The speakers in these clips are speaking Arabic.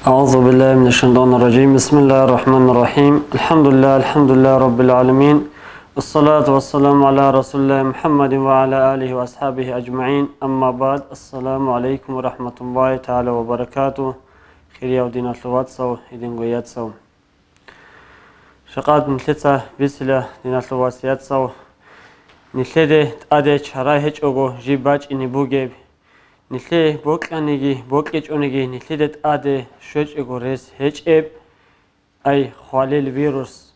أعوذ بالله من الشيطان الرجيم. بسم الله الرحمن الرحيم. الحمد لله رب العالمين. الصلاة والسلام على رسول الله محمد وعلى آله وأصحابه أجمعين. أما بعد، السلام عليكم ورحمة الله تعالى وبركاته. خير يودين الثوات سو يدين قيات سو شقاد نثلثة بسلة دين الثواسيات سو نثلثة تأدي شرايح أوغو جيباج إني بوجيب نثلث بوكيج أونيجي نثلث أدي شوج إغوريس هيج إب أي خواليل فيروس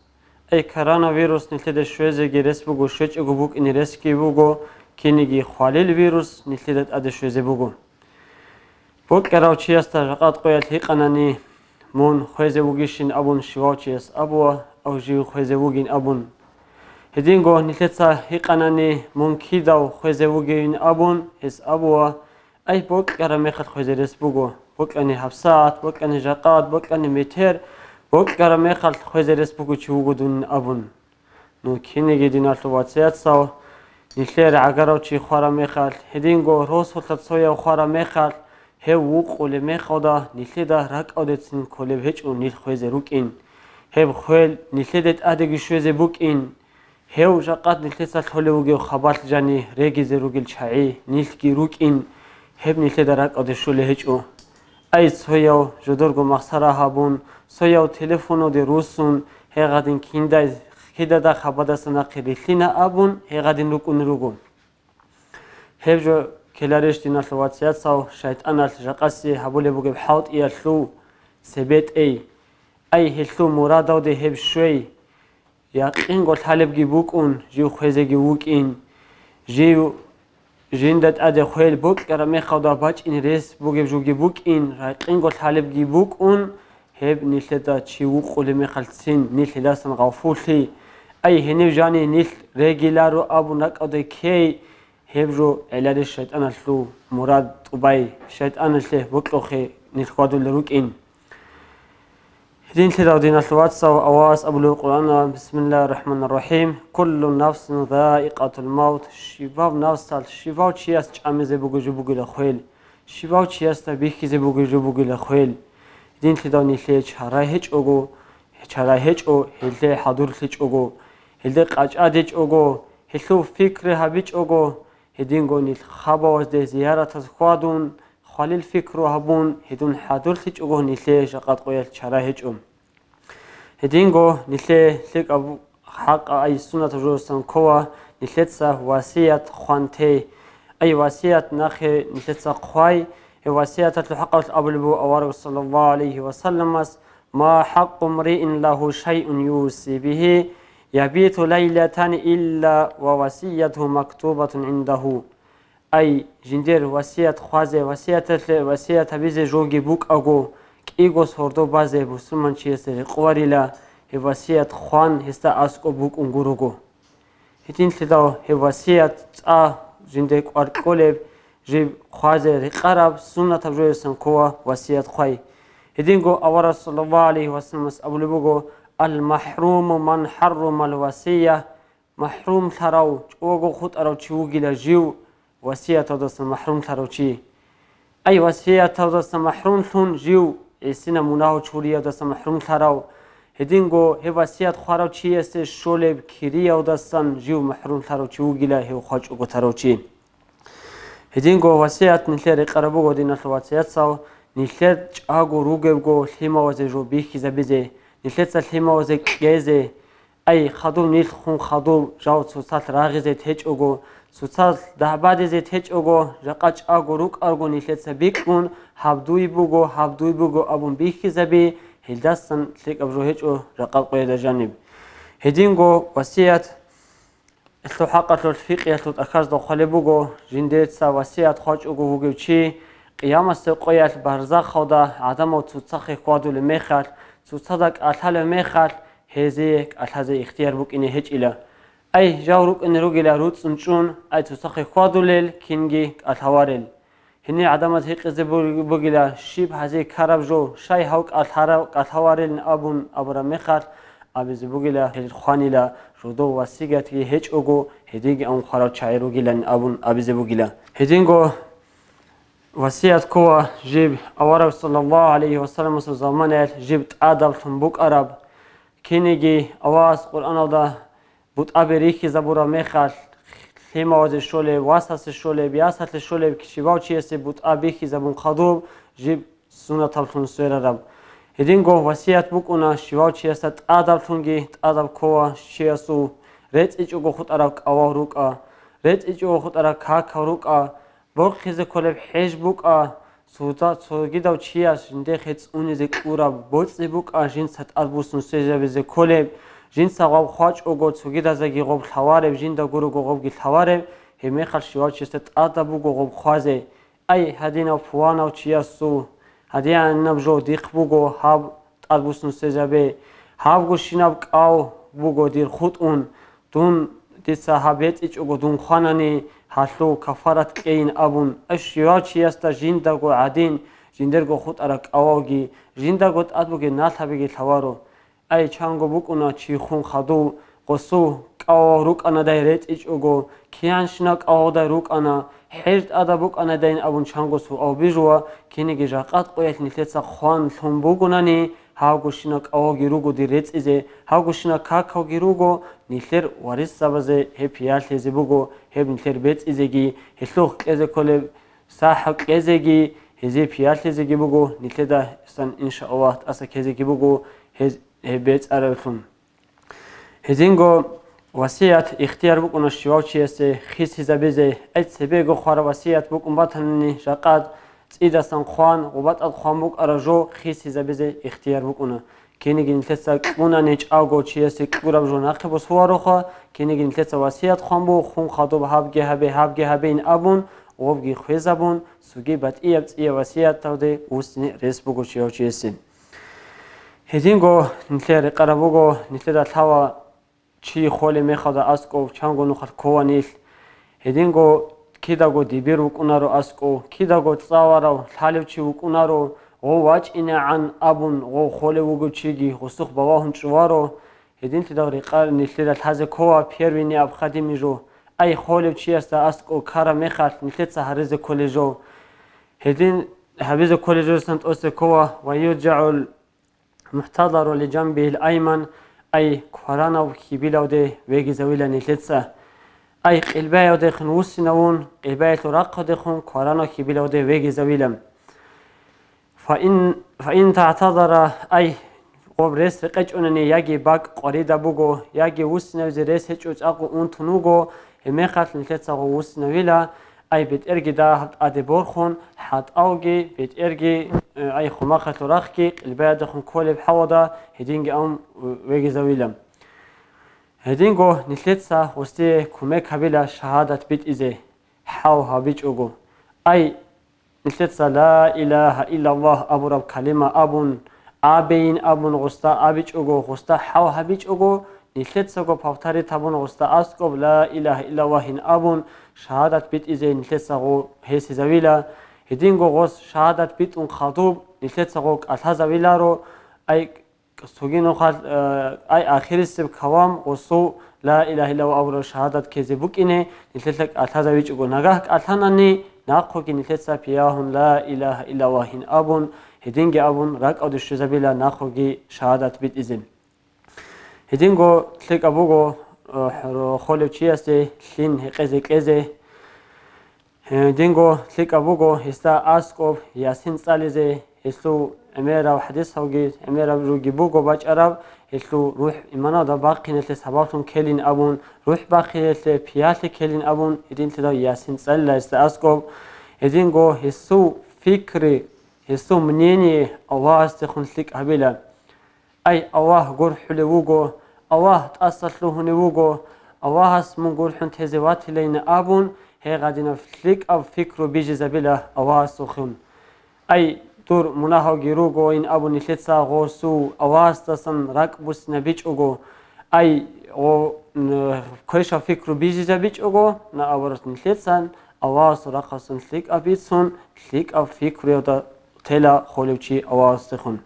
أي كورونا فيروس نثلث شوزة جريس بوغو شوج إغو بوك إني ريسكي بوغو كينيجي خواليل فيروس نثلث أدي شوزة بوغو بوك أراوشي استرقات قويت هيقناني مون خوزة بوغيشين أبون شواوشيس أبوا أو جيو خوزة بوغين أبون هدينغو نثلثة هيقناني مون كيداو خوزة بوغين أبون هس أبوا أي بوك أراميخت خوزة ريس بوغو بوك أني حبسات بوك أني جاقات بوك أني ميتير بوك أراميخت خوزة ريس بوغو چوغو دون أبون نو كينيجي دينا الواتسيات ساو نثلث عقاروشي خواراميخت هدينغو روس ولتت سويا خواراميخت هو وقول مخدا نثلث رك أودتين كلب هيج ونيل خوزة روكين هب خويل نثلث أديك شوزة بوكين هو جاقات نثلث الحلوجي وخبرت جاني رجز روجل شعي نيلكي روكين هب نثلث رك أودشول هيج أو أي سويا جدرجو مخسرة هابون سويا تلفونو دروسون هقدين كيدا دا خبرت سنا قريتلنا أبون هقدين روكون روجو هب جو كلاريش دينا الواتسيات ساو شيطان الجقاسي هبولي بوجب حاط يالثو سبت أي هالثو مرادو ده هب شوي يقين قلت حلب جيبوكون جيو خوزة جيوكين جيو جندت أدي خويل بوك كرامي خدا باج إن ريس بوجب جو جيبوكين يقين قلت حلب جيبوكون هب نيلدا تشيوق ولمي خلصين نيل سن غفولي أي هني جاني نيل رجلارو أبو نك أدي كي هبرو علاد الشيطان الفلو مراد طباي الشيطان الفله بوكلوخي نتخادو لروكين هدين تلاو دين الواتس أواس أبو القرآن. بسم الله الرحمن الرحيم. كل نفس ذائقة الموت شباب نفس شباب چیاس چامزه بوگو جبوگو لخويل شباب چیاس تبیخی زبوگو جبوگو لخويل هدين تلاو نيله چهره هج اوگو چهره هج او هلده حضور هج اوگو هلده قاچاد هج اوگو هلو فکر هبیچ اوگو هدينغو نيل خباوز ده زيارة خوادون خالل فكرو هبون هدون حضور تيج اوغو نيله شقات قويل چرا هج هدينغو نيله لك ابو حق اي سنة جوستان كوا نيلتسا واسيات خوانتي اي واسيات ناخي نيلتسا قواي واسيات الحق الابو اوارق صلى الله عليه وسلم ما حق امرئ له شيء يوصي به يبيت ليلة إلا ووصيته مكتوبة عنده أي جندير وصية خوازة وصية بيزي جوجي بوك أغو كيغو سوردو بازي بسومن چيسر قواري لا وصية خوان هستا أسكو بوك انغوروغو هتين تداو وصية جندير قوارقولب جيب خوازة رقارب سنة تبجوه سنكوا وصية خواي هتينغو أورا صلى الله عليه وسلم أبو لبوغو المحروم من حرم الوصية محروم ثراو اوغو خود ارو چوغي لجيو وصية تودس محروم ثراو چي اي وصية تودس محروم ثون جيو اسنا مناو چوريا دس محروم ثراو هدينغو هي وصية خراو چي است شولب كيريا ودسن جيو محروم ثراو چوغي لا هي خاج اوغو ثراو چي هدينغو وصية نثير قربو دين الوصية ساو نثير اغو روغو ليما وزجو بيخي زبيزي نثلث الحما وزك جيزة أي خدو نيل خون خدو جاو سوسات راغزة هج أوغو سوسات دهباد زيت هج أوغو جاقاج أغو روك أرغو نثلث بيكون حبدوي بوغو أبون بيكي زبي هلدستان تلك أبجو هج أو جاقال قيدة جانب هدينغو وسيات التحقق الفقه يتأكاز دو خالي بوغو جنديت سا وسيات خاج أوغو وغو چي قيام السقوية البرزاق خودا عدم وتوتسخي خوادو لميخال صدق أثال ميخال هزيك أثال اختيار بوك إني هج إلى أي جاوروك إن روجلا روت سنشون أي تسخي خوادوليل كينجي أثوارل هني عدمت هيك زبوجلا شيب هزي كرب جو شاي هوك أثوارل أبون أبرا ميخال أبي زبوجلا الخانيلا جودو وسيجت هج أوجو هديج أم خراب شاي روجلا أبون أبي زبوجلا هدينجو وصيت كوا جيب أورا صلى الله عليه وسلم زمانه جبت آدم تنبوك عرب كينيجي أواز قرآن هذا بود أبريكي زبورا مخال ثيما وز الشولة واساس الشولة بياسات الشولة كشيباو چيسي بود أبيكي زبون خدوب جيب سنة تلتون سوير رب هدين گو وصيت بوكونا شيباو چيسي آدم تنجي آدم كوا شيسو ريت إيجو گو خود عرب أواه روكا ريت إيجو خود عرب كاكا روكا بور خیز کلب حج بوک سودا سوگی داو چیاش جنده خیز اونی زک اورا بوت بوک جن ست اربوسون سوژه بز کلب جن سقاب خاج اوگو سوگی دازگی قبل حواره جن دا گرو قبل گیل حواره همه خال شوال چست آدا بوگو قبل خازه ای هدینا فوانا و چیاس سو هدیان نبجو دیق بوگو هاب اربوسون سوژه به هاب گوشیناب کاو بوگو دیر خود اون دون دی صحابت ایچ اوگو دون خانانی حلو كفارت كين أبون أشياء شياستا جندگو عدين جندرگو خود أرك أواجي جندگو أدبوجي نالها بيجي الحوارو أي چانگو بوكونا چي خون خدو قصو كأو روك أنا دايرت إيش أوجو كيانشناك أو دايروك أنا حرد أدبوك أنا داين أبون چانگو سو أو بيجوا كينيجي جاقات قويت نتلتسا خوان ثم بوكوناني هاوگوشنا أواجي روجو ديرت إزه هاوگوشنا كاكاوجي روجو نيلر وارث سبزه هبيال تزي بوجو هب نيلر بيت إزجي هلوخ إزه كله ساحق إزجي هزي بيال تزي بوجو نيلر ده إنسان إن شاء الله أسا كزجي بوجو هبيت أرفهم هزينجو وصيات اختيار بوكو نشيوع چيسه خيس هزبزه أي سبيجو خار وصيات بوكو باتنني شقاد إذا سنخوان وبات الخوان بوك أرجو خيس هزبزه اختيار بوكونا كينيجي نتلسا كونا نيج أوجو چيسه كورا بجو ناقبو سواروخا كينيجي نتلسا وصيات خان بو خون خادو بهابجي هبه إن أبون وبجي خويزابون سوجي بات إيابت إيا وصيات تاودي وستني ريس بوكو چيوع چيسه هزينجو نتلر قربوغو نتلر تاوا چی خولی میخواد اسکو چنگو نخال کوانیل هدینگو کیداگو دیبیر وکونارو اسکو کیداگو تصاورو حالیو چی وکونارو او واج اینه عن ابون او خولی وگو چیگی خسخ بواهن چوارو هدین تداغ ریقار نیلتید الحز کوا پیروینی اب خدیمی جو ای خولی چی است اسکو کارا میخواد نیلتید سهرز کلی جو هدین حبیز کلی جو سنت اوست کوا و یرجعو المحتضر لجنبه الایمن أي كورانا وكيبيلا وده ويجي زويلا نيلتسا أي قلبايا وده خنوس نون قلبايا تراق وده خن كورانا كيبيلا وده ويجي زويلا فإن تعتذر أي وبرس رقج أنني يجي باك قريدا بوجو يجي وسنا وزرس هتشوج أقو أنت نوجو همخات نيلتسا ووس نويلا أي بترجي ده أدبور خن حد أوجي بترجي أي خماخة تراخكي قلبايا ده خن كل بحوضة هدينجي أم ويجي زويلم هدينجو نتلتسا وستي كوميك هبيلا شهادة بيت إزي حاو هابيج أوجو أي نتلتسا لا إله إلا الله أبو رب كلمة أبون أبين أبون غستا أبيج أوجو غستا حاو هابيج أوجو نتلتسا جو بافتاري تابون غستا أسكوب لا إله إلا الله أبون شهادة بيت إزي نتلتسا جو هيسي زويلا هدينجو غس شهادة بيت أن خطوب نتلتسا جو أتها زويلا رو أي سوگینو خال أي آخر السب كوام وصو لا إله إلا الله أبو شهادة كذبوك إنه نتلتك أتها ويج أقول نجاهك أتهنني ناقوك نتلتسا بياهن لا إله إلا الله أبون هدينجي أبون راك أو دش زبيلا ناقوك شهادة بيت إذن هدينجو تلك أبوغو خالب چياسته لين هقزك إزه هدينجو تلك أبوغو هستا أسكوب ياسين سالزه هسو أميرا وحديث هوجي أميرا روجي بوجو باج عرب هلو روح إمانا دا باقي نتلس حبابتون كلين أبون روح باقي نتل بيات كلين أبون هدين تدا ياسين سلا استأسكوب هدين جو هسو فكري هسو منيني أواه استخنسلك هبلا أي أواه جور حلوجو أواه تأصل له نوجو أواه اسمه جور حنت هزوات لين أبون هي قاعدين فليك أو فكرو بيجي زبلا أواه سخن أي دور مناهو جيروجو إن أبو نتلتسا غوسو أواستسن راكبوس نبيج أوجو أي أو كويشة فكرو بيجي زبيج أوجو نا أورس نتلتسن أواس راقصن سليك أبيتسون سليك أب فكرو يودا تلا خولوشي أواستخون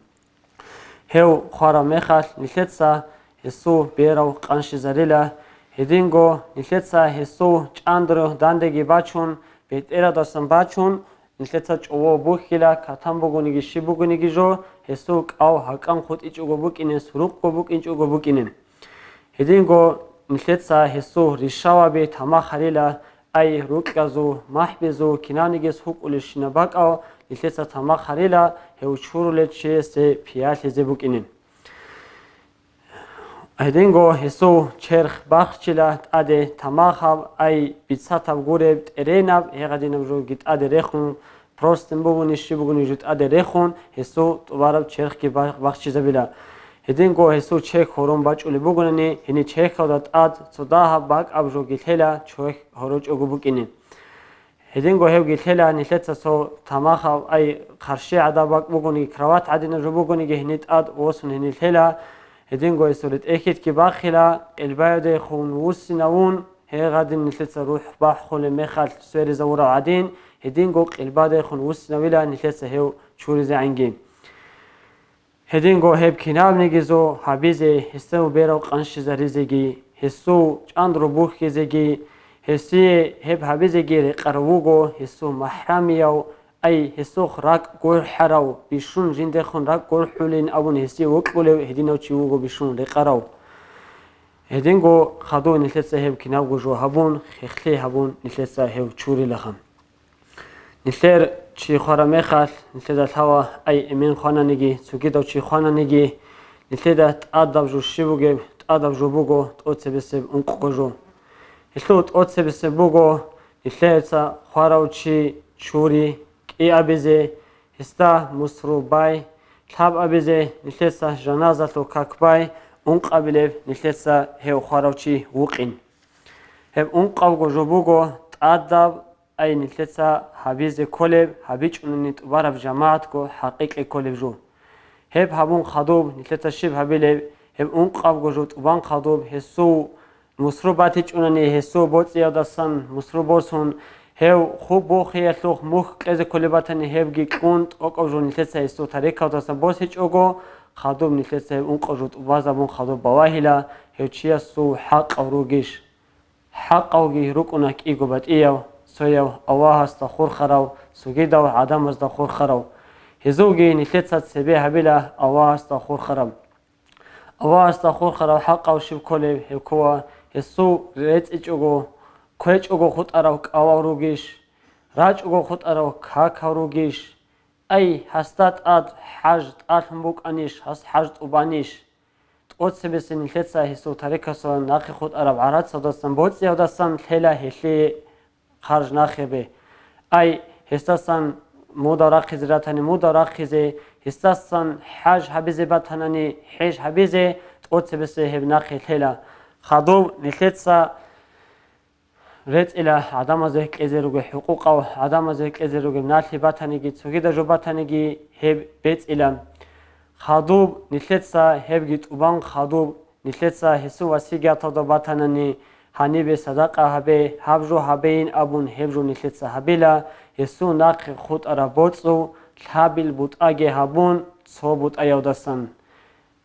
هيو خارا مخال نتلتسا هسو بيرو قانش زريلا هدينجو نتلتسا هسو چاندرو داندگي باچون بيت إرادسن باچون ნილეცა ჭოვო ბუხილა ქათამბოგონიგი შიბუგონიგი ჟო ჰესო ყავ ჰაკამ ხოტი ჭოგო ბუკინეს რუყო ბუკინ ჭოგო ბუკინენ ჰედინგო ნილეცა ჰესო რიშავაბე თამახარილა აი რუკაზო მაჰბეზო კინანიგეს ჰუკული შინაბაკაო ნილეცა თამახარილა ჰეუჩურულეჩესე ფიალეზე ბუკინენ ჰედინგო ჰესო ჩერხ ბახჩილა ტადე თამახავ აი ბიცათავ გურებ ტერენავ ეღადინავ ჟო გიტადე რეხუნ პროსტემ ბოგონი შიბუგონი ჟო ტადე რეხუნ ჰესო ტვარავ ჩერხი ბახჩიზებილა ჰედინგო ჰესო ჩექ ხორომ ბაჭული ბოგონანი ჰენი ჩექავდა ტად ცოდაჰა ბაკ აბჟო გითელა ჩოხ ჰოროჭოგო ბუკინი ჰედინგო ჰევ გითელა ნილეცასო თამახავ აი ხარში ადაბაკ ბოგონი კრავატ ადინა ჟო ბოგონი გეჰნი ტად ოსუნ ჰენი თელა هدينغو يسولت اكيد كي باخلا البايد يخون وسناون هي غادي نلتس روح باح خول مخال سوري زورا عادين هدينغو البايد يخون وسناويلا نلتس هيو شوري زعنجي هدينغو هيب كيناب نيجيزو حبيزي هستو بيرو قنش زريزيجي هسو چاندرو بوخ كيزيجي هسي هيب حبيزيجي قروغو هسو محرميو أي هسوخ راك قول حراو بيشون جندخون راك قول حولين أبون هسي وقبلو هدينو تشيوغو بيشون رقراو هدينغو خادو نلتسا هيو كناوغو جو هبون خيخلي هبون نلتسا هيو تشوري لخم نلتر تشي خورا ميخال نلتدا الهوا أي امين خوانا نيجي سوكيدو تشي خوانا نيجي نلتدا تقادب جو شيبوغي تقادب جو بوغو تقوتسي بسيب انقوغو جو هلو تقوتسي بسيب بوغو نلتسا خواراو تشي تشوري ای ابزه هستا مسروبای ثاب ابزه نلتسا جنازه کاکبای اون قبله نلتسا هو خاروچی وقین هم اون قوگو جوبوگو تاداب ای نلتسا حبیز کلب حبیچ اوننیت وارب جماعت کو حقیقی کلب جو هب هبون خدوب نلتسا شب هبیله هم اون قوگو جو تبان خدوب هسو مسروباتیچ اوننی هسو بوت یادسان مسروبورسون هو خوب بو خیالوخ مخ از کلیباتنی هفگی کند اقاجو نلتسا استو تاریکا دستن باز هیچ اگو خادم نلتسا اون قاجوت وازمون خادم باوهیلا هو چیا سو حق اوروگیش حق اوگی رکنک ایگو بات ایو سویو اواه است خور خراو سوگی دو عدم است خور خراو هزوگی نلتسا سبه هبیلا اواه است خور خراو اواه است خور خراو حق او شب کلیب هو کوا هسو ریت ایچ اگو کوچ اوگو خود آراو کاواروگیش راج اوگو خود آراو کاکاروگیش ای هستات آد حجت آلهم بوک آنیش هست حجت اوبانیش تقول سبسن نلتسا هستو تاریکاسو ناخی خود آراو عرات سادستان بود زیادستان تلا هلی خارج ناخی به ای هستاسان مودا راخیز راتانی مودا راخیزه هستاسان حج حبیزه باتنانی حج حبیزه تقول سبسه هب ناخی تلا خادوب نلتسا رت إلى عدم ذلك إزروج حقوق أو عدم ذلك إزروج نالي باتنيجي سوكيدا جو باتنيجي هب بيت إلى خادوب نتلتسا هب جت أبان خادوب نتلتسا هسوا وسيجا تدا باتنني هنيب صدقة هبه هبجو هبين أبون هبجو نتلتسا هبيلا هسوا ناق خود أربوتسو الهابل بوت أجي هبون صوبوت أيودسان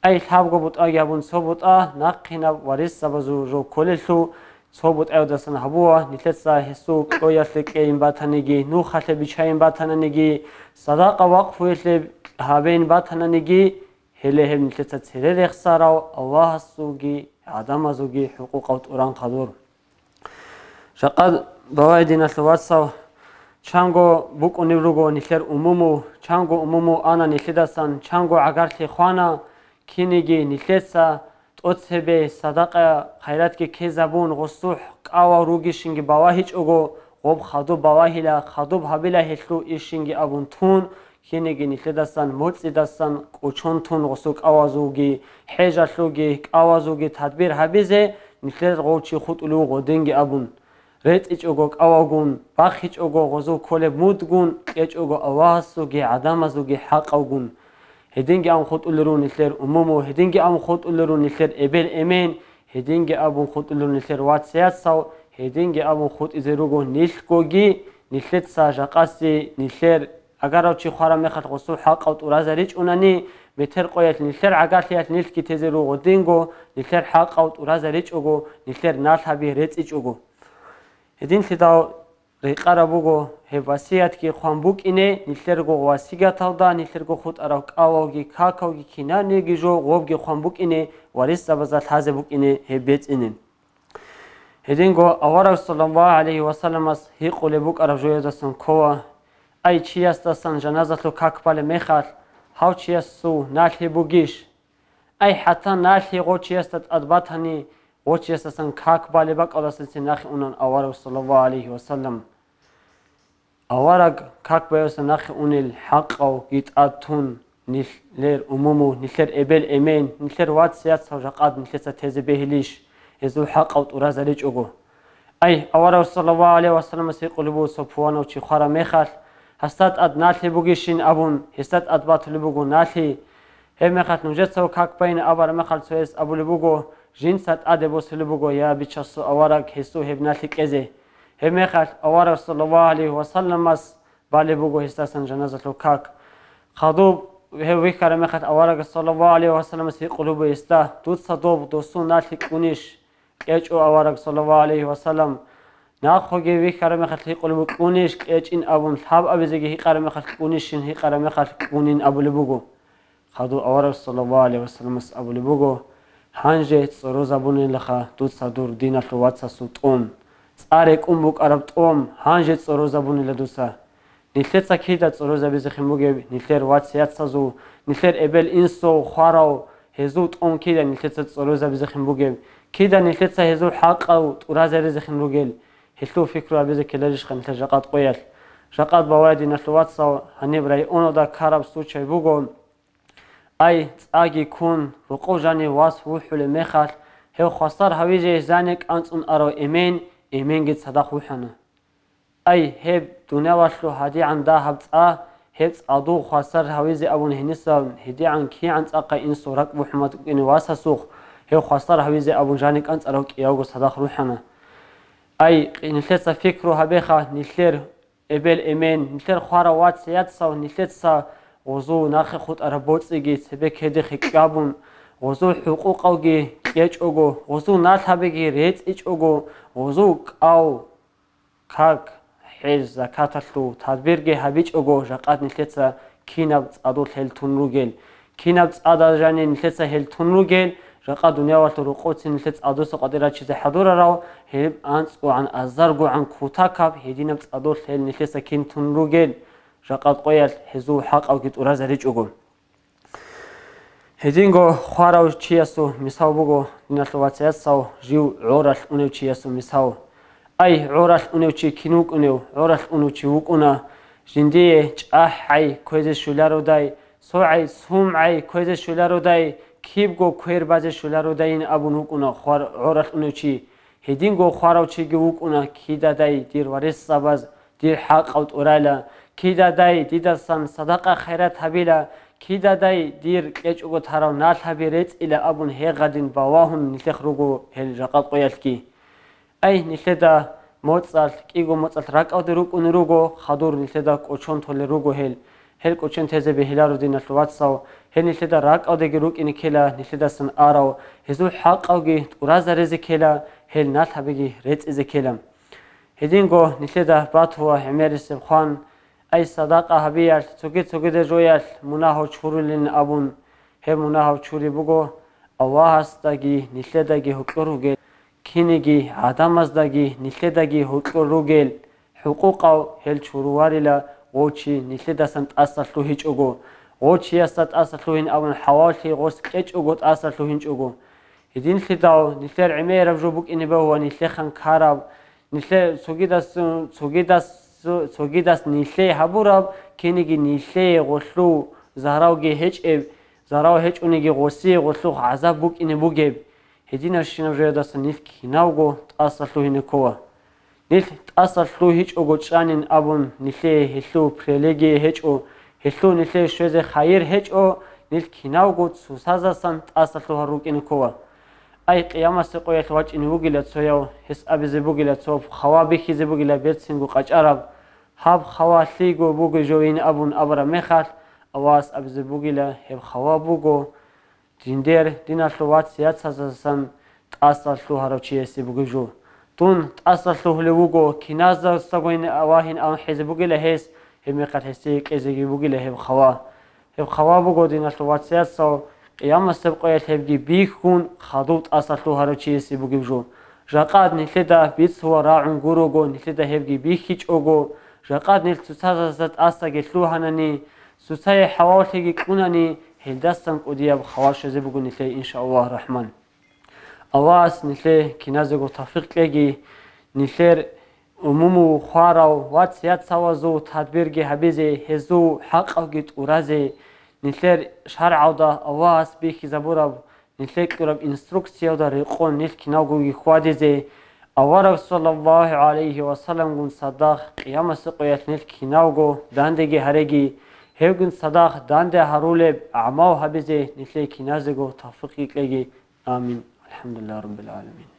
أي الهابجو بوت أجي هبون صوبوت ناقنا ورث سبزو جو كللو صوبت أودسن هبوا نتلسا هسوق قويتلك إن باتنيجي نو خاطر بيشاين باتنيجي صداقة وقف ويتل هابين باتنيجي هلهم نتلسا تسير يخسروا الله السوقي عدم زوجي حقوق أو توران قدور شقد بوايدنا الواتساب چانگو بوک اونیروگو نتلر عمومو چانگو عمومو آنا نتلدستان چانگو عگرتی خوانا کینیگی نتلسا تأثبه صدقة خیرات که که زبون غصوح قاوا روگیشینگی باوا هیچ اوگو غب خادوب باواهیلا خادوب هبیلا هیچلو ایشینگی ابون تون کینگی نتلدستان موتی دستان قوچون تون غصوح قوازوگی حیجاتلوگی قوازوگی تدبیر هبیزه نتلد غوچی خود اولو غدینگی ابون رت ایچ اوگو قواگون باخ هیچ اوگو غزو کل مودگون ایچ اوگو اواسوگی عدامازوگی حق اوگون هدینگی ام خود اولرون نتلر عمومو هدینگی ام خود اولرون نتلر ابل امین هدینگی ابون خود اولرون نتلر واتسیات ساو هدینگی ابون خود ازروگو نیلگوگی نتلت ساجاقاسی نتلر اگر او چی خوارا میخواد غصو حق او تورازریچ اونانی بهتر قویت نتلر اگر لیت نیل کی تزروگو دینگو نتلر حق او تورازریچ اوگو نتلر نال هبی رت ایچ اوگو هدین تداو ريقارا بوغو هباسيات كي خوان بوك إني نيلرغو واسيغا تاودا نيلرغو خود أراو كاوغي كاكاوغي كينا نيجي جو غوبغي خوان بوك إني واريس سبزا تازي بوك إني هبيت إني هدينغو أورا صلى الله عليه وسلم اس هيقو لبوك أراو جوية دستن كوا أي چياس دستن جنازتو كاكبال ميخال هاو چياس سو نالي بوغيش أي حتى نالي غو چياس تت أدباتاني غو چياس دستن كاكبال باك أو دستن سناخي أونان أورا صلى الله عليه وسلم أورا كاكبال سناخي أوني الحق أو جيتاتون نيلر أمومو نيلر إبل إمين نيلر وات سيات سوجاقات نيلر ستهزي بهليش يزو حق أو ترازا ليج أغو أي أورا صلى الله عليه وسلم سيقلبو صفوانو چي خارا ميخال هستات أد نالي بوغيشين أبون هستات أدبات لبوغو نالي هم ميخال نوجد سو كاكبين أبار ميخال سويس أبو لبوغو جنسات أدبو سلبوغو يا بيچاسو أورا هستو هب نالي كيزي هم ميخال أورا صلى الله عليه وسلم اس بالبوغو هستاسن جنازة لو كاك خادوب هو ويكار ميخال أورا صلى الله عليه وسلم سيقلبو يستا دوت صدوب دوسو نالي كونيش كيچو أورا صلى الله عليه وسلم ناخوغي ويكار ميخال هيقلبو كونيش كيچين أبون حاب أبزيغي هيقار ميخال كونيشين هيقار ميخال كونين أبو لبوغو خادو أورا صلى الله عليه وسلم اس أبو لبوغو هانجي تصرو زبوني لخا دوت صدور دينا لواتسا سوتوم صارك أمبوك أرب توم هانجي تصرو زبوني لدوسا نيلر سكيدا تصرو زبيزي خموغي نيلر واتسيات سازو نيلر إبل إنسو خواراو هزوت أم كيدا نيلر تصرو زبيزي خموغي كيدا نيلر هزو حق أو ترازي رزي خموغي هلو فكرو أبيزي كلاجش خنيلر جاقات قويل جاقات بوادي نيلر واتسا هنيب راي أونو دا كارب سوچي بوغو أي تاقي كون رقو جاني واس وحو لميخال هو خواستار هويجي زانك أنتون أرو إيمين جد صداق وحنا أي هب دنيا واشلو هدي عن دا هبتا هب أدو خواستار هويجي أبون هنسا هدي عن كي عن تاقا إنسو رك محمد إن واسا سوخ هو خواستار هويجي أبون جانك أنت أرو كياوغو صداق وحنا أي نلتسا فكرو هبيخا نلتر إبل إيمين نلتر خوارا وات سيادسا ونلتسا غزو ناخي خود أربوتسيجي سبك هدي خيكابون غزو حقوق أوجي كيج أوجو غزو ناتابيجي ريت إيج أوجو غزو أو كاك حيز زكاتلو تدبيرجي هبيج أوجو جاقات نلتسا كيناب أدول هل تنروجل كيناب أدا جاني نلتسا هل تنروجل جاقات دنيا والتروقوت نلتس أدوس قدرات شيء حضور راو هب أنس وعن أزرق وعن كوتاكاب هدينا أدول هل نلتسا كين تنروجل جاقات قويل هزو حق أو كت أرز ريج أوجو هدينغو خواراو چياسو مساو بوغو نالتواتيات ساو جيو عورال أنيو چياسو مساو أي عورال أنيو چي كينوك أنيو عورال أنيو چي ووك أنا جندية جاح عي كويزة شولارو داي سوعي سوم عي كويزة شولارو داي كيبغو كوير بازة شولارو داين أبو نوك أنا عورال أنيو چي هدينغو خواراو چي جووك أنا كيدا داي دير واريس ساباز دير حق أوت أورالا كيدا داي ديدا سان صدقة خيرات هبيلا كيدا داي دير كيج أوغو تاراو نال هبيريت إلى أبون هيغادين باواهن نتخرجو هل جاقات قويلكي أي نتدا موتصال كيغو موتصال راك أو دروك ونروغو خادور نتدا كوچون تولي روغو هل كوچون تيزي بهلارو دي نتلواتساو هل نتدا راك أو دي روك إني كيلا نتدا سن آراو هزو حق أو جي تقرازا رزي كيلا هل نال هبيجي ريت إزي كيلا هدينغو نتدا باتوا عمير سبخان أي صداقة هبيال تسوكي جويال مناهو چورولين أبون هم مناهو چوري بوغو أواهستاگي نتلداگي حقوروگل كينيگي عدامازداگي نتلداگي حقوروگل حقوقاو هل چورواريلا غوچي نتلداسن تأسلو هيچ أوغو غوچي استات أسلو هين أبون حوالتي غوس كيچ أوغو تأسلو هينچ أوغو هدين نتلداو نتلر عمير بجوبوك إني بهو نتلخن كاراب نتلر سوگیداس نیله هبوراب کینیگی نیله غلو زهراوگی هیچ اب زهراو هیچ اونیگی غوسی غلو عذاب بوک اینه بوگب هدینا شینو جیداس نیل کیناوگو تأصلو هینه کوا نیل تأصلو هیچ اوگو چانین ابون نیله هلو پرلگی هیچ او هلو نیله شوز خیر هیچ او نیل کیناوگو سوسازاسان تأصلو هروک اینه کوا أي قيامة سقوية واج إنه بقيلة سويو هس أبي زبقيلة سوف خوابي خي زبقيلة بيت سينغو قاج عرب هاب خواتليغو بوغو جوين أبون أبرا مخال أواس أبي زبقيلة هب خوابوغو جندير دينا سلوات سياد ساساسان تأصل سلو هارو چيسي بوغو جو تون أصله لوجو كنازة سجين أواهن أو حزبوجي لهس هم قرحسيك إزجي بوجي له خوا بوجودين الواتساب سو قيام السبقية تبجي بيكون خدوت أصله هرچي سبوجي بجو جاقاد نتلدا بيت هو راعن جوروجو نتلدا هبجي بيكيج أوجو جاقاد نتل تسازت أصلا هنني سوساي حوالتي كونني هندستان قديا بخواش زبوجو نتلي إن شاء الله الرحمن أواس نتلي كنازجو توفيق لجي نتلر عمومو خوارو واتسيات سوازو تدبيرجي هبيزي هزو حق أو جت ورازي نتلر شرع عودا أواس بيكي زبورب نتلر كرب إنستركسيو دا ريقون نتل كناوجو خواديزي أورق صلى الله عليه وسلم جون صداق قيام سقيت نتل كناوجو داندجي هرجي هيجون صداق دانده هرولب أعماو هبيزي نتلر كنازجو توفيق لجي آمين الحمد لله رب العالمين.